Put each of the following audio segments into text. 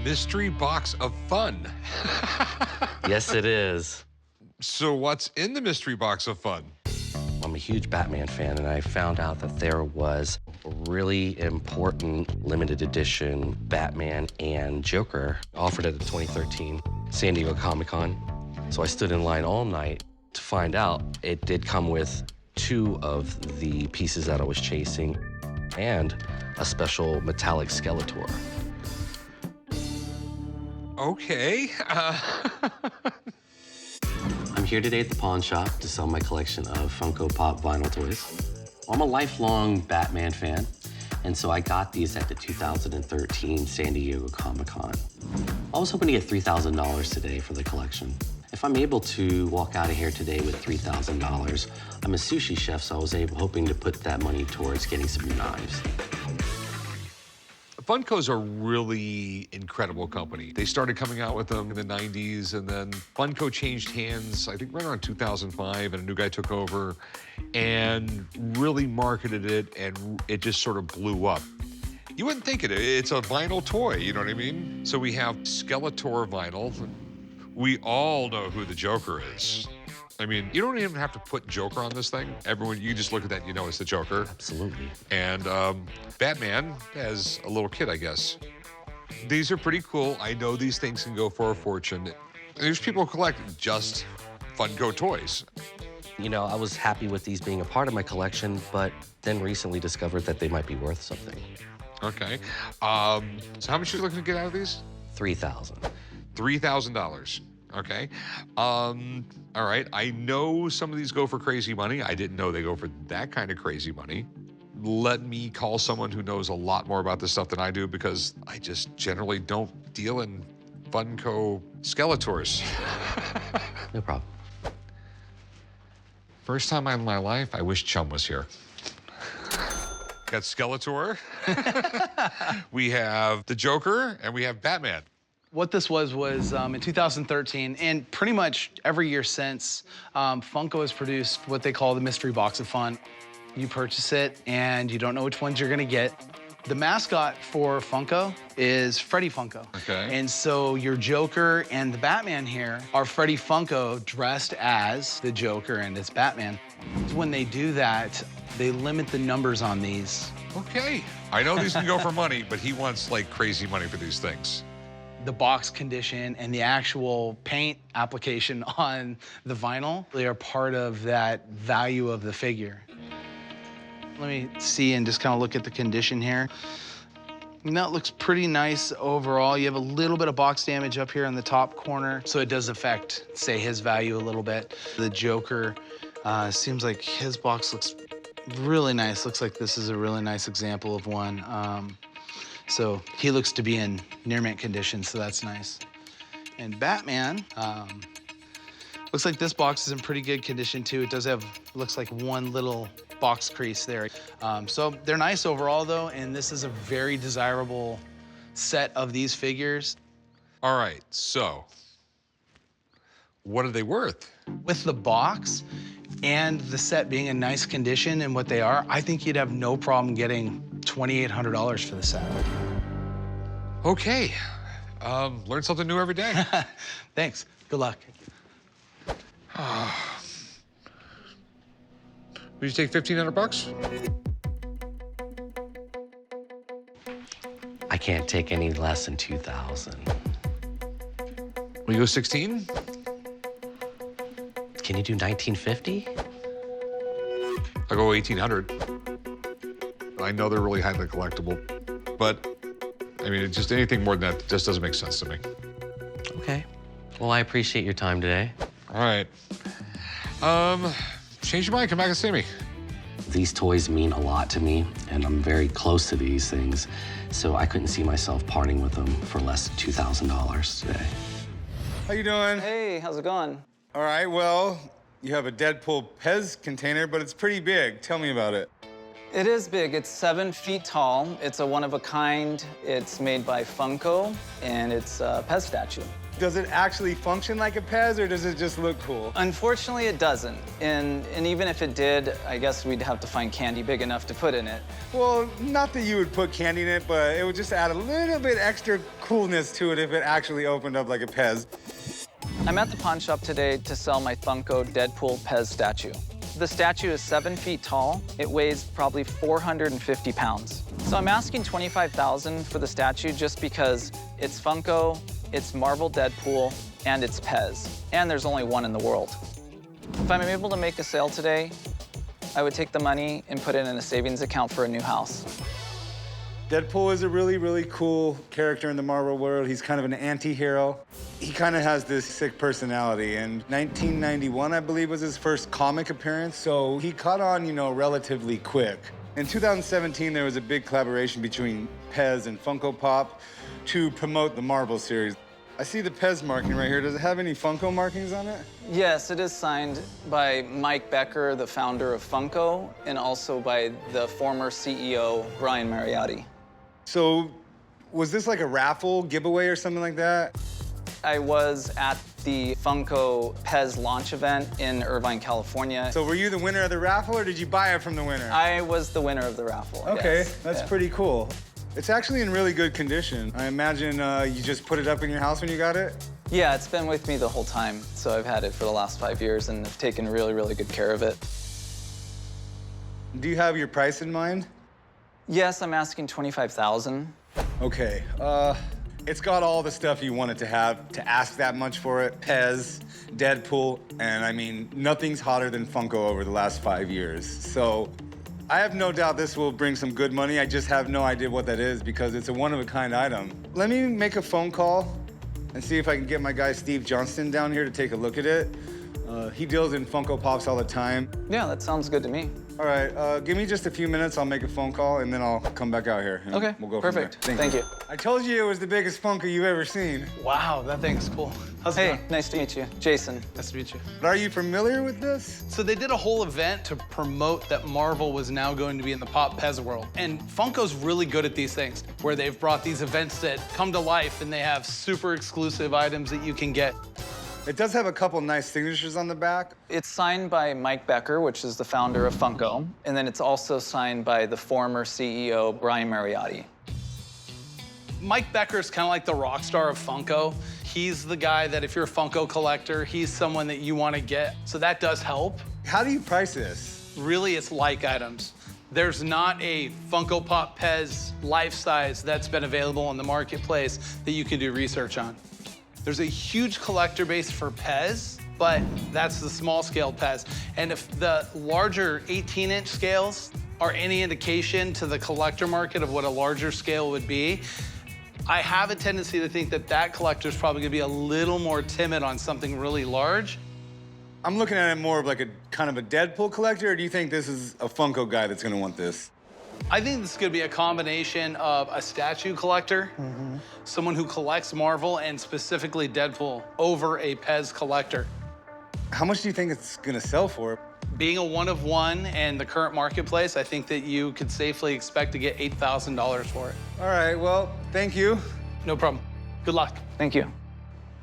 mystery box of fun. Yes, it is. So what's in the mystery box of fun? I'm a huge Batman fan, and I found out that there was a really important limited edition Batman and Joker offered at the 2013 San Diego Comic-Con. So I stood in line all night to find out it did come with 2 of the pieces that I was chasing and a special metallic Skeletor. Okay. I'm here today at the pawn shop to sell my collection of Funko Pop vinyl toys. I'm a lifelong Batman fan, and so I got these at the 2013 San Diego Comic-Con. I was hoping to get $3,000 today for the collection. If I'm able to walk out of here today with $3,000, I'm a sushi chef, so I was hoping to put that money towards getting some new knives. Funko's a really incredible company. They started coming out with them in the 90s, and then Funko changed hands, I think right around 2005, and a new guy took over and really marketed it, and it just sort of blew up. You wouldn't think it. It's a vinyl toy, you know what I mean? So we have Skeletor vinyl. We all know who the Joker is. I mean, you don't even have to put Joker on this thing. Everyone, you just look at that and you know it's the Joker. Absolutely. And Batman as a little kid, I guess. These are pretty cool. I know these things can go for a fortune. There's people who collect just Funko toys. You know, I was happy with these being a part of my collection, but then recently discovered that they might be worth something. Okay. So how much are you looking to get out of these? $3,000. $3,000. Okay. All right. I know some of these go for crazy money. I didn't know they go for that kind of crazy money. Let me call someone who knows a lot more about this stuff than I do, because I just generally don't deal in Funko Skeletors. No problem. First time in my life, I wish Chum was here. Got Skeletor. We have the Joker, and we have Batman. What this was in 2013, and pretty much every year since, Funko has produced what they call the mystery box of fun. You purchase it, and you don't know which ones you're gonna get. The mascot for Funko is Freddy Funko. Okay. And so your Joker and the Batman here are Freddy Funko dressed as the Joker and it's Batman. When they do that, they limit the numbers on these. Okay. I know these can go for money, but he wants like crazy money for these things. The box condition and the actual paint application on the vinyl, they are part of that value of the figure. Let me see and just kind of look at the condition here. And that looks pretty nice overall. You have a little bit of box damage up here in the top corner, so it does affect, say, his value a little bit. The Joker, seems like his box looks really nice. Looks like this is a really nice example of one. So he looks to be in near mint condition, so that's nice. And Batman, looks like this box is in pretty good condition too. It does have, looks like one little box crease there. So they're nice overall though, and this is a very desirable set of these figures. All right, so what are they worth? With the box and the set being in nice condition and what they are, I think you'd have no problem getting $2,800 for the set. Okay. Learn something new every day. Thanks. Good luck. Would you take $1,500? I can't take any less than $2,000. Will you go 16? Can you do 1950? I'll go 1,800. I know they're really highly collectible, but I mean, just anything more than that just doesn't make sense to me. Okay. Well, I appreciate your time today. All right. Change your mind, come back and see me. These toys mean a lot to me, and I'm very close to these things, so I couldn't see myself parting with them for less than $2,000 today. How you doing? Hey, how's it going? All right, well, you have a Deadpool PEZ container, but it's pretty big. Tell me about it. It is big. It's 7 feet tall. It's a one-of-a-kind. It's made by Funko, and it's a PEZ statue. Does it actually function like a PEZ, or does it just look cool? Unfortunately, it doesn't. And even if it did, I guess we'd have to find candy big enough to put in it. Well, not that you would put candy in it, but it would just add a little bit extra coolness to it if it actually opened up like a PEZ. I'm at the pawn shop today to sell my Funko Deadpool PEZ statue. The statue is 7 feet tall. It weighs probably 450 pounds. So I'm asking $25,000 for the statue just because it's Funko, it's Marvel Deadpool, and it's PEZ. And there's only one in the world. If I'm able to make a sale today, I would take the money and put it in a savings account for a new house. Deadpool is a really, really cool character in the Marvel world. He's kind of an anti-hero. He kind of has this sick personality, and 1991, I believe, was his first comic appearance, so he caught on, you know, relatively quick. In 2017, there was a big collaboration between PEZ and Funko Pop to promote the Marvel series. I see the PEZ marking right here. Does it have any Funko markings on it? Yes, it is signed by Mike Becker, the founder of Funko, and also by the former CEO, Brian Mariotti. So, was this like a raffle giveaway or something like that? I was at the Funko PEZ launch event in Irvine, California. So were you the winner of the raffle, or did you buy it from the winner? I was the winner of the raffle. Okay, yes. that's Yeah. pretty cool. It's actually in really good condition. I imagine you just put it up in your house when you got it? Yeah, it's been with me the whole time. So I've had it for the last 5 years and have taken really, really good care of it. Do you have your price in mind? Yes, I'm asking $25,000. Okay, it's got all the stuff you want it to have. To ask that much for it, PEZ, Deadpool, and I mean, nothing's hotter than Funko over the last 5 years. So I have no doubt this will bring some good money. I just have no idea what that is because it's a one-of-a-kind item. Let me make a phone call and see if I can get my guy Steve Johnston down here to take a look at it. He deals in Funko Pops all the time. Yeah, that sounds good to me. All right, give me just a few minutes. I'll make a phone call, and then I'll come back out here. And Okay, we'll go perfect. From there. Thank you. I told you it was the biggest Funko you've ever seen. Wow, that thing's cool. How's it Hey, going? nice to meet you. Jason. Nice to meet you. But are you familiar with this? So they did a whole event to promote that Marvel was now going to be in the Pop PEZ world. And Funko's really good at these things, where they've brought these events that come to life and they have super exclusive items that you can get. It does have a couple nice signatures on the back. It's signed by Mike Becker, which is the founder of Funko, and then it's also signed by the former CEO, Brian Mariotti. Mike Becker's kind of like the rock star of Funko. He's the guy that if you're a Funko collector, he's someone that you want to get. So that does help. How do you price this? Really, it's like items. There's not a Funko Pop PEZ life size that's been available on the marketplace that you can do research on. There's a huge collector base for PEZ, but that's the small scale PEZ. And if the larger 18-inch scales are any indication to the collector market of what a larger scale would be, I have a tendency to think that that collector's probably gonna be a little more timid on something really large. I'm looking at it more of like a kind of a Deadpool collector, or do you think this is a Funko guy that's gonna want this? I think this is gonna be a combination of a statue collector, someone who collects Marvel and specifically Deadpool, over a PEZ collector. How much do you think it's gonna sell for? Being a one of one and the current marketplace, I think that you could safely expect to get $8,000 for it. All right, well, thank you. No problem. Good luck. Thank you.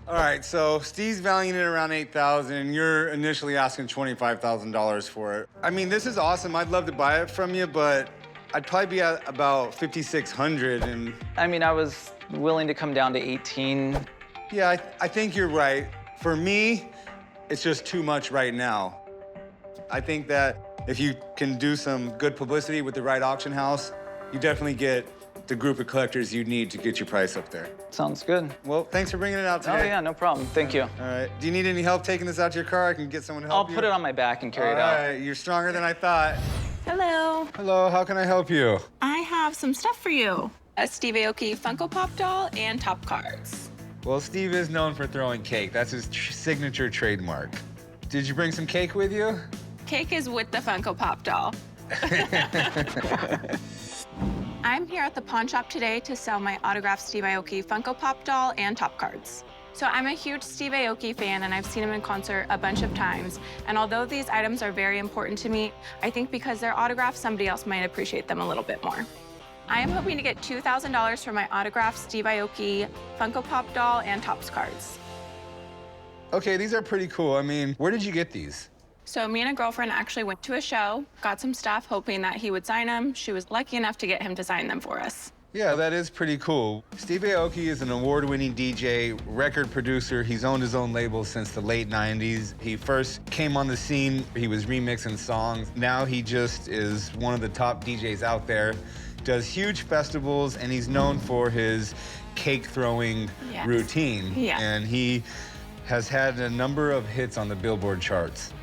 All right, so Steve's valuing it around $8,000, and you're initially asking $25,000 for it. I mean, this is awesome. I'd love to buy it from you, but I'd probably be at about $5,600, and I mean, I was willing to come down to 18. yeah, I think you're right. For me, it's just too much right now. I think that if you can do some good publicity with the right auction house, you definitely get the group of collectors you need to get your price up there. Sounds good. Well, thanks for bringing it out today. Oh, yeah, no problem. Thank you. All right. Do you need any help taking this out to your car? I can get someone to help I'll you. put it on my back and carry it All out. right, you're stronger than I thought. Hello. Hello, how can I help you? I have some stuff for you. A Steve Aoki Funko Pop doll and top cards. Well, Steve is known for throwing cake. That's his signature trademark. Did you bring some cake with you? Cake is with the Funko Pop doll. I'm here at the pawn shop today to sell my autographed Steve Aoki Funko Pop doll and top cards. So I'm a huge Steve Aoki fan, and I've seen him in concert a bunch of times. And although these items are very important to me, I think because they're autographed, somebody else might appreciate them a little bit more. I am hoping to get $2,000 for my autographed Steve Aoki Funko Pop doll and Topps cards. Okay, these are pretty cool. I mean, where did you get these? So me and a girlfriend actually went to a show, got some stuff, hoping that he would sign them. She was lucky enough to get him to sign them for us. Yeah, that is pretty cool. Steve Aoki is an award-winning DJ, record producer. He's owned his own label since the late 90s. He first came on the scene, he was remixing songs. Now he just is one of the top DJs out there, does huge festivals, and he's known for his cake throwing routine. Yeah. And he has had a number of hits on the Billboard charts.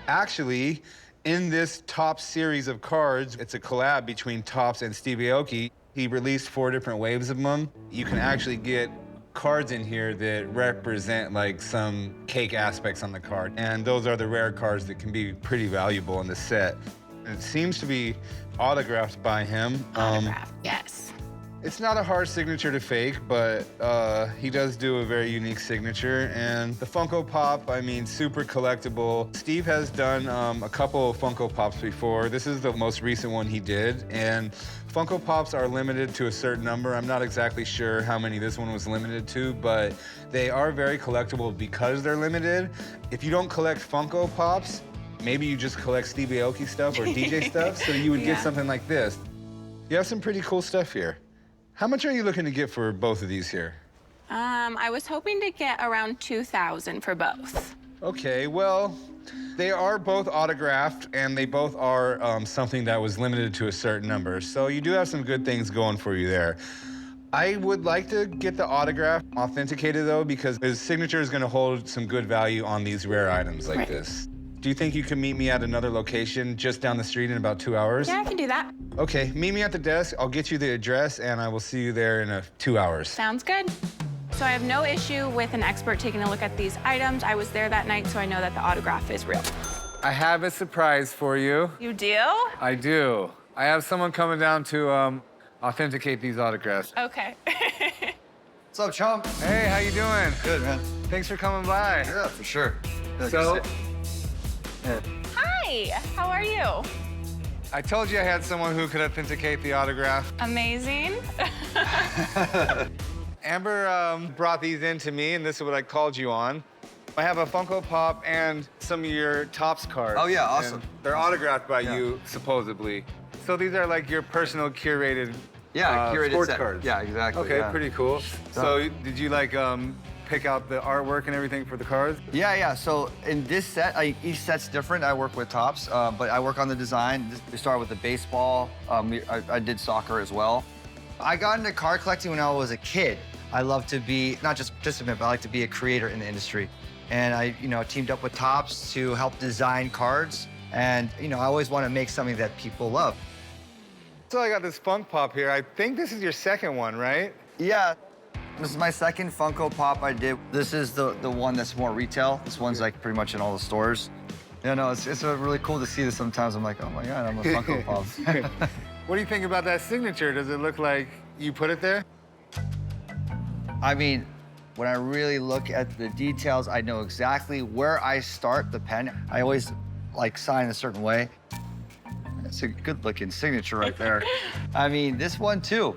Actually, in this Topps series of cards, it's a collab between Topps and Steve Aoki. He released 4 different waves of them. You can actually get cards in here that represent like some cake aspects on the card. And those are the rare cards that can be pretty valuable in the set. It seems to be autographed by him. Autographed, yes. It's not a hard signature to fake, but he does do a very unique signature. And the Funko Pop, I mean, super collectible. Steve has done a couple of Funko Pops before. This is the most recent one he did. And Funko Pops are limited to a certain number. I'm not exactly sure how many this one was limited to, but they are very collectible because they're limited. If you don't collect Funko Pops, maybe you just collect Steve Aoki stuff or DJ stuff, so you would get something like this. You have some pretty cool stuff here. How much are you looking to get for both of these here? I was hoping to get around $2,000 for both. Okay, well, they are both autographed, and they both are something that was limited to a certain number. So you do have some good things going for you there. I would like to get the autograph authenticated, though, because his signature is going to hold some good value on these rare items like this. Do you think you can meet me at another location just down the street in about 2 hours? Yeah, I can do that. Okay, meet me at the desk. I'll get you the address, and I will see you there in 2 hours. Sounds good. So I have no issue with an expert taking a look at these items. I was there that night, so I know that the autograph is real. I have a surprise for you. You do? I do. I have someone coming down to authenticate these autographs. Okay. What's up, chump? Hey, how you doing? Good, man. Thanks for coming by. Yeah, for sure. So, Hi, how are you? I told you I had someone who could authenticate the autograph. Amazing. Amber brought these in to me, and this is what I called you on. I have a Funko Pop and some of your Topps cards. Oh, yeah, awesome. And they're autographed by you, supposedly. So these are like your personal curated curated sports set. cards. Yeah, exactly. Okay, yeah. pretty cool. So did you like pick out the artwork and everything for the cards? Yeah. So in this set, each set's different. I work with Topps, but I work on the design. We start with the baseball. I did soccer as well. I got into card collecting when I was a kid. I love to be not just a participant, but I like to be a creator in the industry. And I, teamed up with Topps to help design cards. And, I always want to make something that people love. So I got this Funko Pop here. I think this is your second one, right? Yeah. This is my second Funko Pop I did. This is the one that's more retail. This one's like pretty much in all the stores. It's really cool to see this sometimes. I'm like, oh my God, I'm a Funko Pop. What do you think about that signature? Does it look like you put it there? I mean, when I really look at the details, I know exactly where I start the pen. I always like sign a certain way. That's a good looking signature right there. I mean, this one too.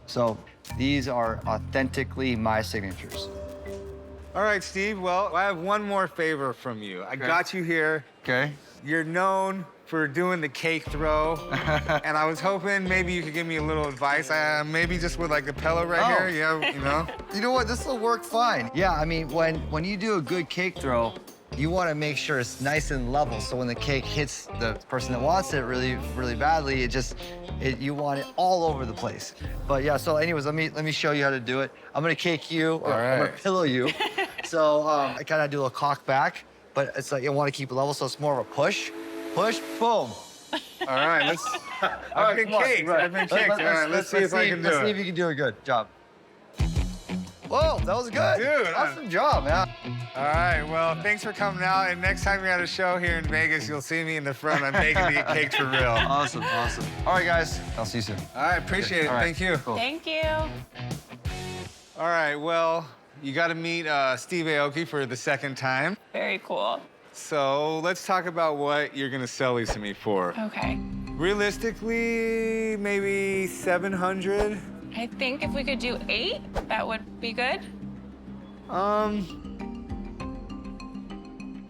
So these are authentically my signatures. All right, Steve. Well, I have one more favor from you. I got you here. Okay. You're known for doing the cake throw, and I was hoping maybe you could give me a little advice. Maybe just with like the pillow right here. Yeah, You know what? This will work fine. Yeah, I mean, when you do a good cake throw, you want to make sure it's nice and level. So when the cake hits the person that wants it really, really badly, you want it all over the place. But yeah, so anyways, let me show you how to do it. I'm gonna cake you, or I'm gonna pillow you. So I kind of do a little cock back, but it's like you want to keep it level, so it's more of a push, boom. All right, let's. I've been caked. All right, let's see if I can do it. Let's see if you can do a good job. Whoa, that was good. Dude, awesome job, man. All right, well, thanks for coming out. And next time you're at a show here in Vegas, you'll see me in the front. I'm making the cakes for real. Awesome. All right, guys, I'll see you soon. All right, appreciate it. All right, Thank you. cool. Thank you. All right, well, You got to meet Steve Aoki for the second time. Very cool. So let's talk about what you're gonna sell these to me for. Okay. Realistically, maybe 700. I think if we could do 8, that would be good.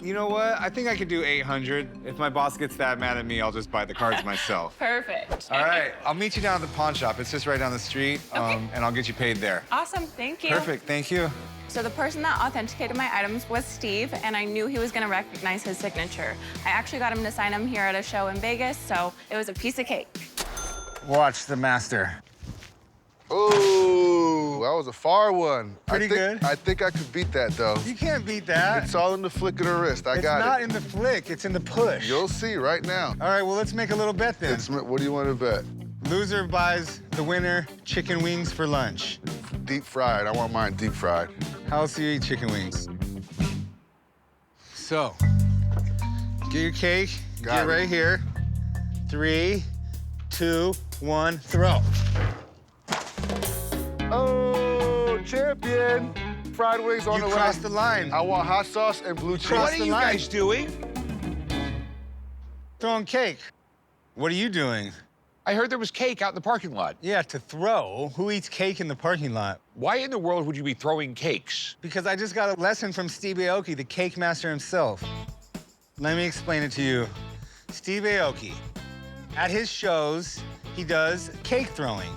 You know what? I think I could do 800. If my boss gets that mad at me, I'll just buy the cards myself. Perfect. All right, I'll meet you down at the pawn shop. It's just right down the street, and I'll get you paid there. Awesome, thank you. Perfect, thank you. So the person that authenticated my items was Steve, and I knew he was gonna recognize his signature. I actually got him to sign them here at a show in Vegas, so it was a piece of cake. Watch the master. Oh, that was a far one. Pretty good. I think I could beat that, though. You can't beat that. It's all in the flick of the wrist. I got it. It's not in the flick, it's in the push. You'll see right now. All right, well, let's make a little bet then. What do you want to bet? Loser buys the winner chicken wings for lunch. Deep fried. I want mine deep fried. How else do you eat chicken wings? So, get your cake, Got get it. right here. 3, 2, 1, throw. Oh, champion. Fried wings on You the way. crossed the line. I want hot sauce and blue cheese. Crossed What are the you line. guys doing? Throwing cake. What are you doing? I heard there was cake out in the parking lot. Yeah, to throw. Who eats cake in the parking lot? Why in the world would you be throwing cakes? Because I just got a lesson from Steve Aoki, the cake master himself. Let me explain it to you. Steve Aoki, at his shows, he does cake throwing.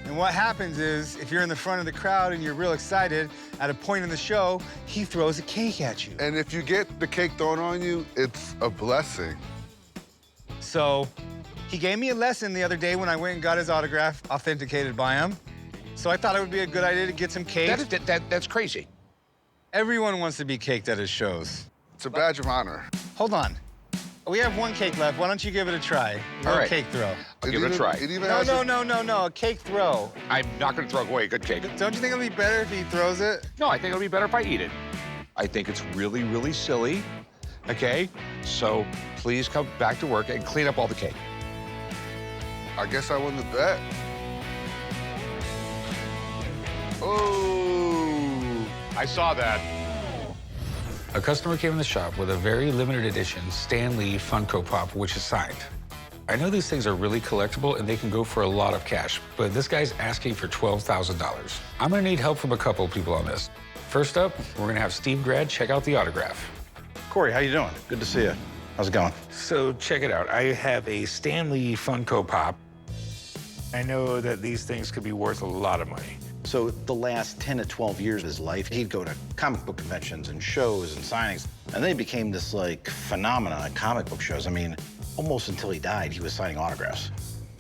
And what happens is, if you're in the front of the crowd and you're real excited, at a point in the show, he throws a cake at you. And if you get the cake thrown on you, it's a blessing. So, he gave me a lesson the other day when I went and got his autograph authenticated by him. So I thought it would be a good idea to get some cake. That's crazy. Everyone wants to be caked at his shows. It's a badge of honor. Hold on. We have one cake left. Why don't you give it a try? A little right. cake throw. I'll give it a try. It even No, has no, a cake throw. I'm not going to throw away a good cake. Don't you think it'll be better if he throws it? No, I think it'll be better if I eat it. I think it's really, really silly, okay? So please come back to work and clean up all the cake. I guess I won the bet. Oh. I saw that. A customer came in the shop with a very limited edition Stan Lee Funko Pop, which is signed. I know these things are really collectible and they can go for a lot of cash, but this guy's asking for $12,000. I'm gonna need help from a couple of people on this. First up, we're gonna have Steve Grad check out the autograph. Corey, how you doing? Good to see you. How's it going? So check it out. I have a Stan Lee Funko Pop. I know that these things could be worth a lot of money. So the last 10 to 12 years of his life, he'd go to comic book conventions and shows and signings, and they became this like phenomenon at comic book shows. I mean, almost until he died, he was signing autographs.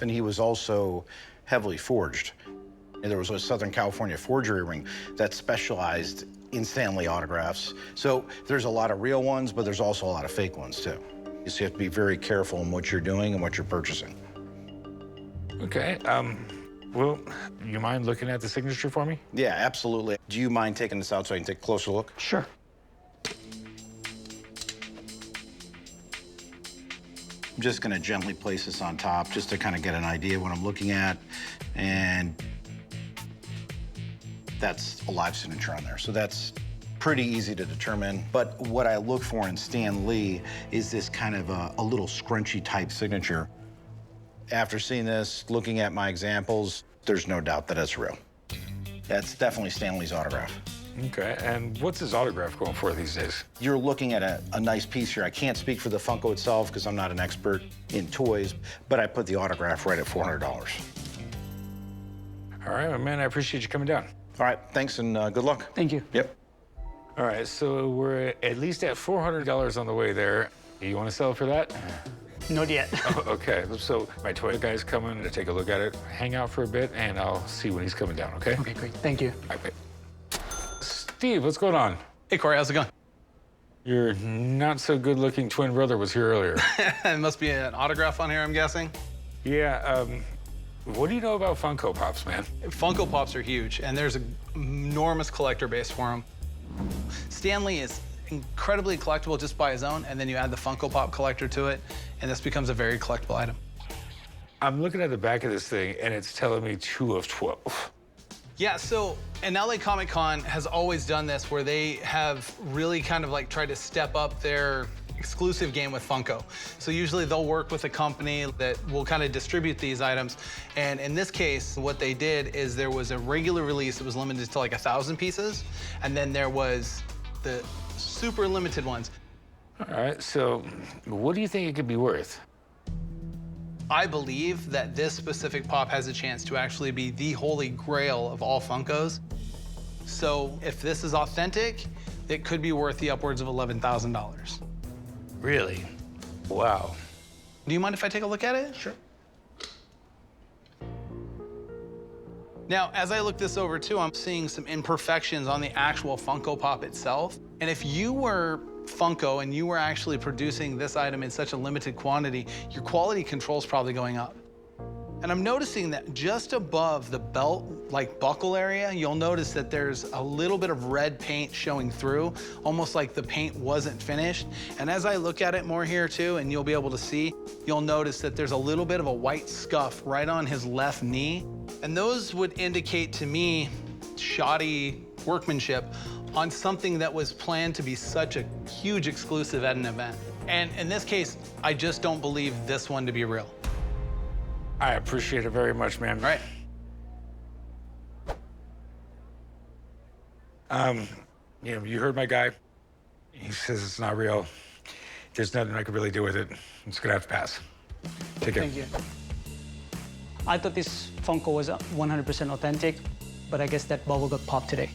And he was also heavily forged. And there was a Southern California forgery ring that specialized in Stan Lee autographs. So there's a lot of real ones, but there's also a lot of fake ones too. So you have to be very careful in what you're doing and what you're purchasing. Okay, well, you mind looking at the signature for me? Yeah, absolutely. Do you mind taking this out so I can take a closer look? Sure. I'm just gonna gently place this on top just to kind of get an idea what I'm looking at. And that's a live signature on there. So that's pretty easy to determine. But what I look for in Stan Lee is this kind of a little scrunchy type signature. After seeing this, looking at my examples, there's no doubt that it's real. That's definitely Stan Lee's autograph. Okay, and what's his autograph going for these days? You're looking at a nice piece here. I can't speak for the Funko itself because I'm not an expert in toys, but I put the autograph right at $400. All right, my man, I appreciate you coming down. All right, thanks and good luck. Thank you. Yep. All right, so we're at least at $400 on the way there. You want to sell for that? Not yet. Oh, okay, so my toy guy's coming to take a look at it, hang out for a bit, and I'll see when he's coming down, okay? Okay, great. Thank you. All right, wait. Steve, what's going on? Hey, Corey, how's it going? Your not-so-good-looking twin brother was here earlier. It must be an autograph on here, I'm guessing. Yeah, what do you know about Funko Pops, man? Funko Pops are huge, and there's an enormous collector base for them. Stan Lee is incredibly collectible just by his own, and then you add the Funko Pop collector to it, and this becomes a very collectible item. I'm looking at the back of this thing, and it's telling me 2 of 12. Yeah, so an LA Comic Con has always done this where they have really kind of like tried to step up their exclusive game with Funko. So usually they'll work with a company that will kind of distribute these items. And in this case, what they did is there was a regular release that was limited to like 1,000 pieces. And then there was the super limited ones. All right, so what do you think it could be worth? I believe that this specific pop has a chance to actually be the holy grail of all Funkos. So if this is authentic, it could be worth the upwards of $11,000. Really? Wow. Do you mind if I take a look at it? Sure. Now, as I look this over too, I'm seeing some imperfections on the actual Funko Pop itself. And if you were Funko and you were actually producing this item in such a limited quantity, your quality control's probably going up. And I'm noticing that just above the belt, like buckle area, you'll notice that there's a little bit of red paint showing through, almost like the paint wasn't finished. And as I look at it more here too, and you'll be able to see, you'll notice that there's a little bit of a white scuff right on his left knee. And those would indicate to me shoddy workmanship on something that was planned to be such a huge exclusive at an event. And in this case, I just don't believe this one to be real. I appreciate it very much, man. Right. You know, you heard my guy. He says it's not real. There's nothing I can really do with it. I'm just gonna have to pass. Take care. Thank you. I thought this Funko was 100% authentic, but I guess that bubble got popped today.